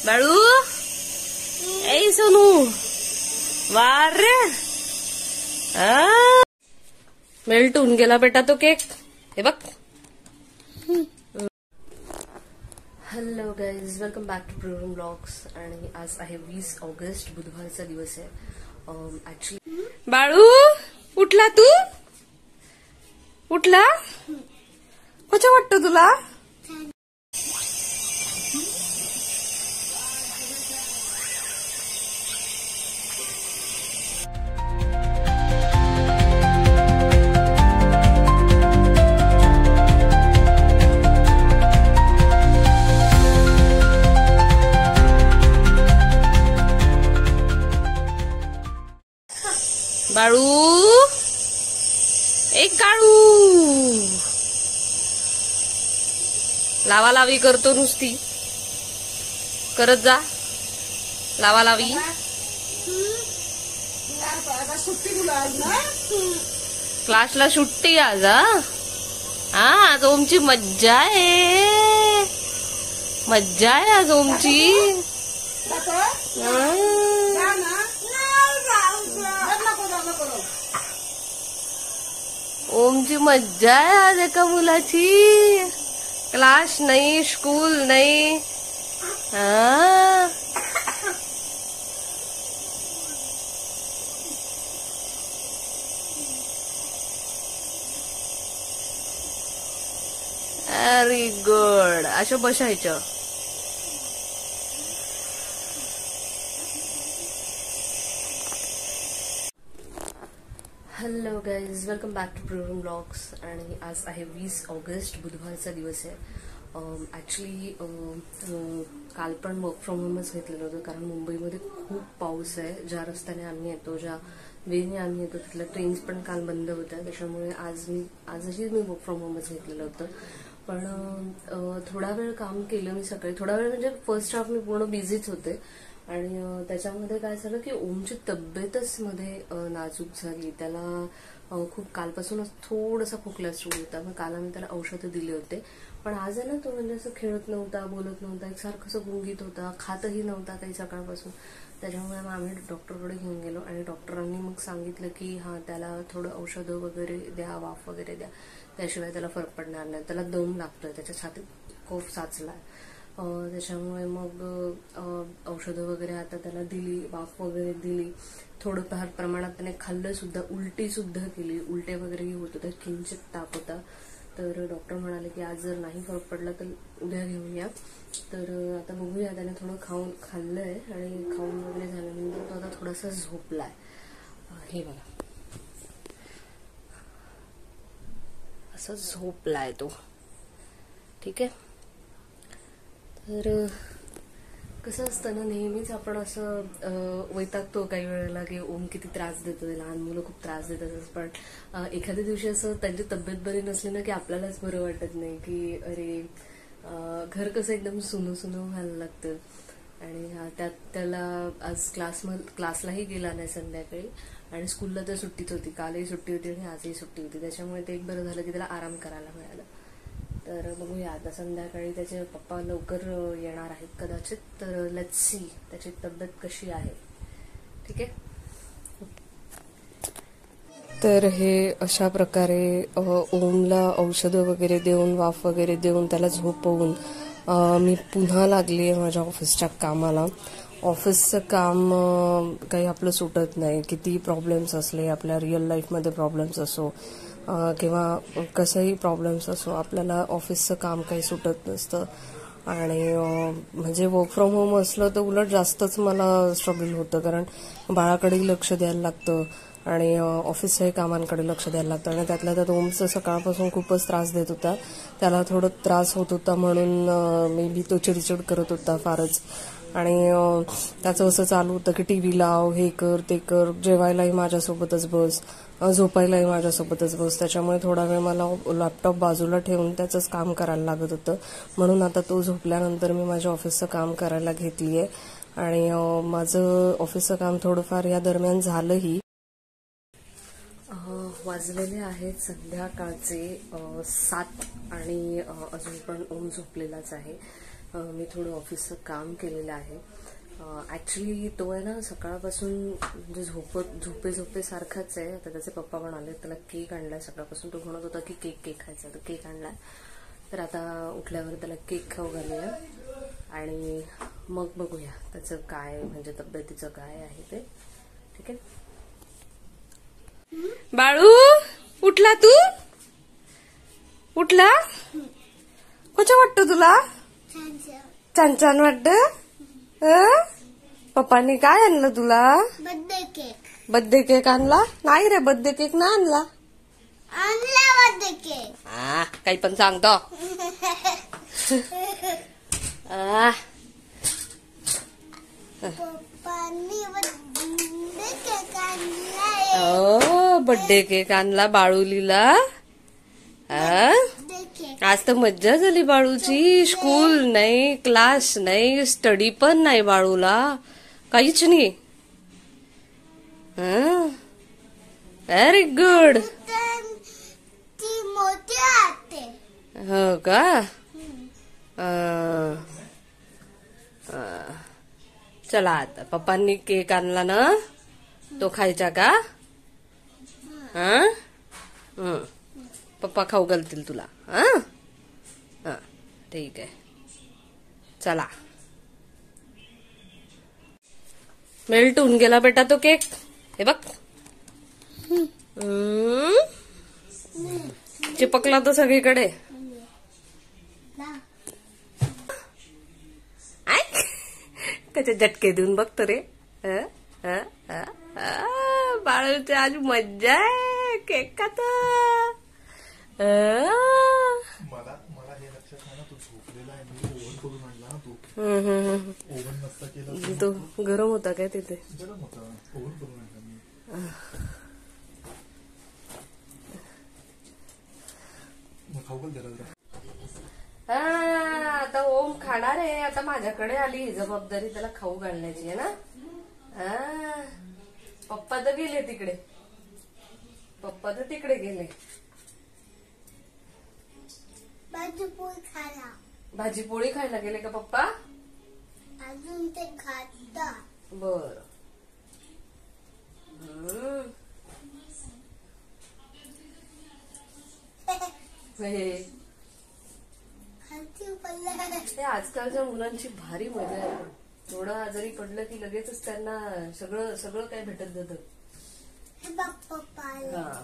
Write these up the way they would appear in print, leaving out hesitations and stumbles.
बाळू ए सोनू वार मेल्टून गेला बेटा तो केक. हे बघ. Hello guys, welcome back to program blogs. आणि आज आहे 20 ऑगस्ट, बुधवारचा दिवस आहे. ऍक्च्युली बाळू उठला तू? उठला? कसं वाटतं तुला? बाळू एक काळू लावालावी करतो नुसती. करत जा लावालावी. क्लासला सुट्टी आज. हा आज ओमची मज्जा आहे. मज्जा आहे आज ओमची. ओमची मज्जा आहे आज एका मुलाची. क्लास नाही, स्कूल नाही. Very good. असं बसायचं. Hello guys, welcome back to program blogs. आणि आज आहे 20 ऑगस्ट, बुधवारचा दिवस आहे. ऍक्च्युली काल पण वर्क फ्रॉम होमच घेतलेलं होतं, कारण मुंबईमध्ये खूप पाऊस आहे. ज्या रस्त्याने आम्ही येतो, ज्या वेने आम्ही येतो, तिथल्या ट्रेन्स पण काल बंद होत्या. त्याच्यामुळे आजही मी वर्क फ्रॉम होमच घेतलेलं होतं. पण थोडा वेळ काम केलं मी सकाळी. थोडा वेळ म्हणजे फर्स्ट हाफ मी पूर्ण बिझीच होते. आणि त्याच्यामध्ये काय झालं की ओमची तब्येतच मध्ये नाजूक झाली. त्याला खूप कालपासूनच थोडासा खोकला सुरू होता. मग काल आम्ही त्याला औषधं दिले होते. पण आज आहे ना, तो म्हणजे असं खेळत नव्हता, बोलत नव्हता, एकसारखं असं गुंगीत होता, खातही नव्हता काही सकाळपासून. त्याच्यामुळे मग आम्ही डॉक्टरकडे घेऊन गेलो. आणि डॉक्टरांनी मग सांगितलं की हा त्याला थोडं औषधं वगैरे द्या, वाफ वगैरे द्या, त्याशिवाय त्याला फरक पडणार नाही. त्याला दम लागतोय, त्याच्या छातीत कोफ साचलाय. त्याच्यामुळे मग औषधं वगैरे आता त्याला दिली, वाफ वगैरे दिली. थोडंफार प्रमाणात त्याने खाल्लं सुद्धा, उलटी सुद्धा केली. उलटे वगैरेही होत होते, किंचित ताप होता. तर डॉक्टर म्हणाले की आज जर नाही फरक पडला तर उद्या घेऊन या. तर आता बघूया. त्याने थोडं खाल्लंय आणि खाऊन वगैरे झाल्यानंतर तो आता थोडासा झोपलाय. हे बघा, असं झोपलाय तो. ठीक आहे. तर कसं असतं ना, नेहमीच आपण असं वैतागतो काही वेळेला की ओम किती त्रास देतो, लहान मुलं खूप त्रास देतात. पण एखाद्या दिवशी असं त्यांची तब्येत बरी नसली ना की आपल्यालाच बरं वाटत नाही, की अरे घर कसं एकदम सुनं सुनं व्हायला लागतं. आणि त्यात त्याला आज क्लासलाही गेला नाही संध्याकाळी. आणि स्कूलला तर सुट्टीच होती. कालही सुट्टी होती आणि आजही सुट्टी होती. त्याच्यामुळे ते एक बरं झालं की त्याला आराम करायला मिळाला. तर बघूया आता संध्याकाळी त्याचे पप्पा लवकर येणार आहेत कदाचित. तर लेट्स सी त्याची तब्येत कशी आहे. ठीक आहे. तर हे अशा प्रकारे ओमला औषधं वगैरे देऊन, वाफ वगैरे देऊन, त्याला झोपवून मी पुन्हा लागली आहे माझ्या ऑफिसच्या कामाला. ऑफिसचं काम काही आपलं सुटत नाही. किती प्रॉब्लेम्स असले, आपल्या रिअल लाईफमध्ये प्रॉब्लेम्स असो किंवा कसंही प्रॉब्लेम्स असो, आपल्याला ऑफिसचं काम काही सुटत नसतं. आणि म्हणजे वर्क फ्रॉम होम असलं तर उलट जास्तच मला स्ट्रगल होतं, कारण बाळाकडेही लक्ष द्यायला लागतं आणि ऑफिसच्याही कामांकडे लक्ष द्यायला लागतं. आणि त्यातल्या त्यात ओमचं सकाळपासून खूपच त्रास देत होता. त्याला थोडं त्रास होत होता म्हणून मे बी तो चिडचिड करत होता फारच. आणि त्याचं असं चालू होतं की टीव्ही लाव, हे कर, ते कर, जेवायलाही माझ्यासोबतच बस, झोपायलाही माझ्यासोबतच बस. त्याच्यामुळे थोडा वेळ मला लॅपटॉप बाजूला ठेवून त्याचंच काम करायला लागत होतं. म्हणून आता तो झोपल्यानंतर मी माझ्या ऑफिसचं काम करायला घेतलीये. आणि माझं ऑफिसचं काम थोडंफार या दरम्यान झालंही. वाजलेले आहेत संध्याकाळचे 7 आणि अजून पण ओम झोपलेलाच आहे. मी थोडं ऑफिसचं काम केलेलं आहे. ऍक्च्युली तो आहे ना सकाळपासून म्हणजे झोपे सारखाच आहे. आता त्याचे पप्पा पण आले, त्याला केक आणलाय. सकाळपासून तो म्हणत होता की केक खायचा, तर केक आणलाय. तर आता उठल्यावर त्याला केक खाऊ घालूया आणि मग बघूया त्याचं काय म्हणजे तब्येतीचं काय आहे ते. ठीक आहे बाळू, उठला तू? उठला? कसं वाटतं तुला? छान छान वाटत. पप्पांनी काय आणलं तुला? Birthday cake. बर्थडे केक आणला? नाही रे, बर्थडे केक ना आणला. Birthday cake. काही पण सांगतो. पप्पांनी बर्थडे केक आणलाय. बर्थडे केक आणला बाळूलीला. आज तर मज्जा झाली बाळूची. स्कूल नाही, क्लास नाही, स्टडी पण नाही बाळूला, काहीच नाही. Very good. ती मोठी आते. हो का? चला आता पप्पांनी केक आणला ना, तो खायचा का? पप्पा खाऊ घालतील तुला. ठीक आहे, चला. मेल्ट होऊन गेला बेटा तो केक. हे बघ, चिपकला तो सगळीकडे. त्याचे झटके देऊन बघतो रे. बाळूची आज मज्जा आहे केक खात. मला हे लक्षात नाही ना, तू झोपलेला आहे. मी ओव्हन करून आणला ना. तू ओव्हन नसता केला तो गरम होता काय तिथे? गरम होता. ओव्हन करून आणला मी. मग खाऊ घाल त्याला. आता ओम खाणार आहे. आता माझ्याकडे आली ही जबाबदारी त्याला खाऊ घालण्याची आहे ना. पप्पा तर गेले तिकडे. पप्पा तर तिकडे गेले भाजी पोळी खायला गेले का पप्पा? अजून ते खाता. बर. आजकालच्या मुलांची भारी मजा आहे. थोडं आजारी पडलं की लगेचच त्यांना सगळं काय भेटत जातं.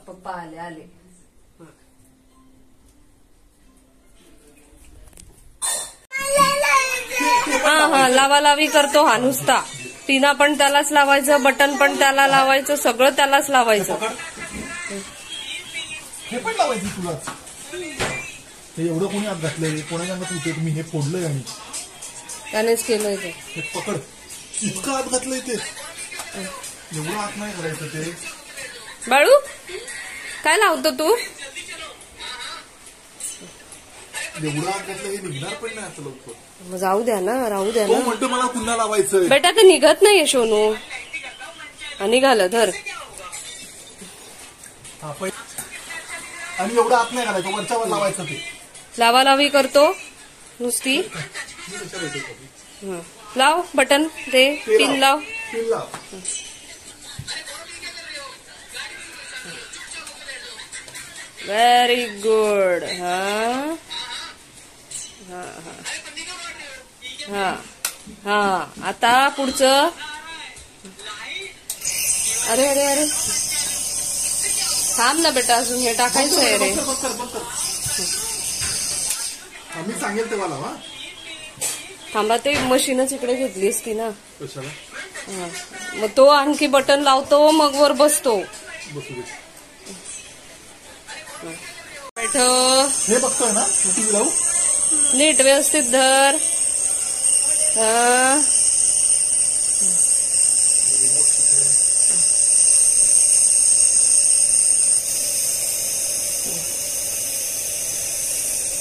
पप्पा आले. हा लावालावी करतो हा नुसता. पिना पण त्यालाच लावायचं, बटन पण त्याला लावायचं, सगळं त्यालाच लावायचं. हे पण लावायचं तुलाच. हे एवढं कोणी आत घातलंय? कोणी सांगत होते मी हे फोडलंय आणि त्यानेच केलंय ते. हे पकड. इतकं आत घातलंय ते. एवढं आत नाही करायचं ते. बाळू काय लावतो तू? एवढं आत घातलं हे निघणार पण नाही आता लवकर. मग जाऊ द्या ना, राहू द्या तो ना. म्हणतो मला पुन्हा लावायचंय. बेटा ते निघत नाहीये सोनू. निघालं धर. आणि एवढं आत नाही घालायचं, वरच्यावर लावायचं ते. लावालावी करतो नुसती. लाव बटन दे, पिन लाव. पिन लाव. Very good. हा आता पुढचं. अरे अरे अरे थांब ना बेटा, अजून हे टाकायचं आहे रे. मी सांगेल तेव्हा लावा. थांबा, ते मशीनच इकडे घेतलीस की ना. कशाला? मग तो आणखी बटन लावतो, मग वर बसतो. बैठ. हे बघतोय ना टीव्ही लावू. नीट व्यवस्थित धर.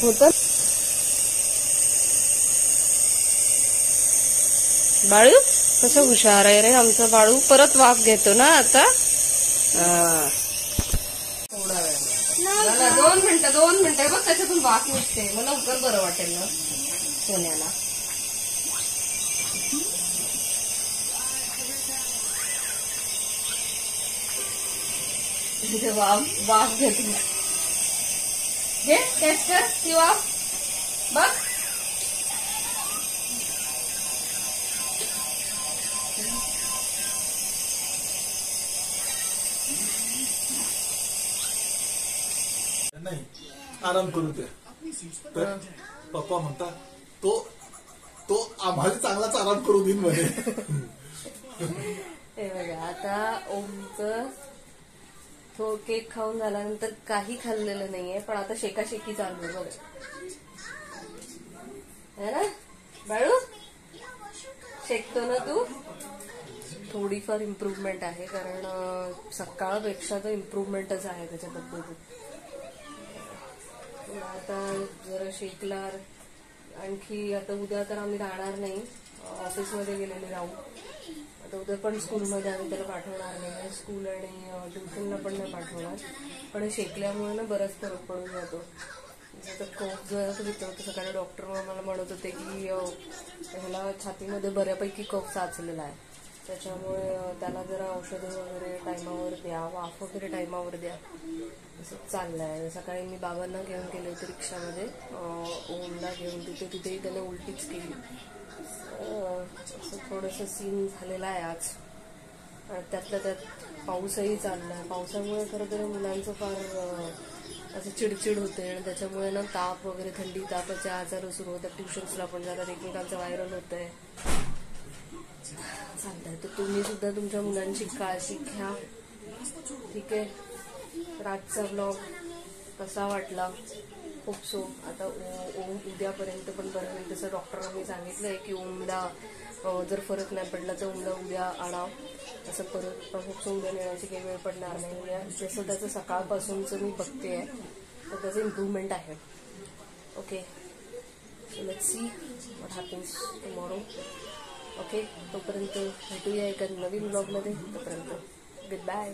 होत. बाळू कसं हुशार आहे रे आमचं बाळू. परत वाफ घेतो ना आता. थोडा वेळ. 2 मिनिटं बघ, त्याच्यातून वाफ निघते. मला लवकर बरं वाटेल ना सोन्याला. तिथे वाफ घेतली. घे टेस्ट कर ती वाफ बघ. नाही आराम करू दे. तर पप्पा म्हणता तो आम्हाला चांगलाच आराम करू देईन म्हणे. हे बघा आता ओमचं तो केक खाऊन झाल्यानंतर काही खाल्लेलं नाहीये, पण आता शेकाशेकी चालू आहे बघा. है ना बाळू, शेकतो ना तू. थोडीफार इम्प्रूव्हमेंट आहे, कारण सकाळपेक्षा तर इम्प्रूव्हमेंटच आहे त्याच्या तब्येतीत. आता जरा शेकला. आणखी आता उद्या तर आम्ही राहणार नाही, ऑफिसमध्ये गेलेले राहू. आता उद्या पण स्कूलमध्ये आम्ही त्याला पाठवणार नाही, स्कूल आणि ट्युशनला पण नाही पाठवणार. पण शेकल्यामुळे ना बराच फरक पडून जातो. आता कफ जो आहे तो विचारतो. सकाळी डॉक्टर मला म्हणत होते की ह्याला छातीमध्ये बऱ्यापैकी कफ साचलेला आहे, त्याच्यामुळे त्याला जरा औषधं वगैरे टायमावर द्या, वाफ वगैरे टायमावर द्या, असं चाललंय. सकाळी मी बाबांना घेऊन गेले होते रिक्षामध्ये, ओमला घेऊन तिथेही त्याने उलटीच केली. असं थोडंसं सीन झालेलं आहे आज. आणि त्यातल्या त्यात पाऊसही चाललाय. पावसामुळे खरं तर मुलांचं फार असं चिडचिड होते, आणि त्याच्यामुळे ना ताप वगैरे, थंडी तापाचे आजार सुरू होतात. ट्युशन्सला पण जातात, एकमेकांचं व्हायरल होत आहे, चालतंय. तर तुम्ही सुद्धा तुमच्या मुलांची काळजी घ्या, ठीक आहे. तर आजचा ब्लॉग कसा वाटला? खूप सो आता ओम उद्यापर्यंत पण बरं नाही, तसं डॉक्टरांनी सांगितलंय की ओमला जर फरक नाही पडला तर ओमला उद्या आणा असं परत. पण खूप उद्या नेण्याची काही वेळ पडणार नाही. उद्या जसं त्याचं सकाळपासूनचं मी बघते आहे तर त्याचं इम्प्रूव्हमेंट आहे. Okay, so let's see what happens tomorrow. Okay, तोपर्यंत भेटूया एका नवीन ब्लॉगमध्ये. तोपर्यंत गुड बाय.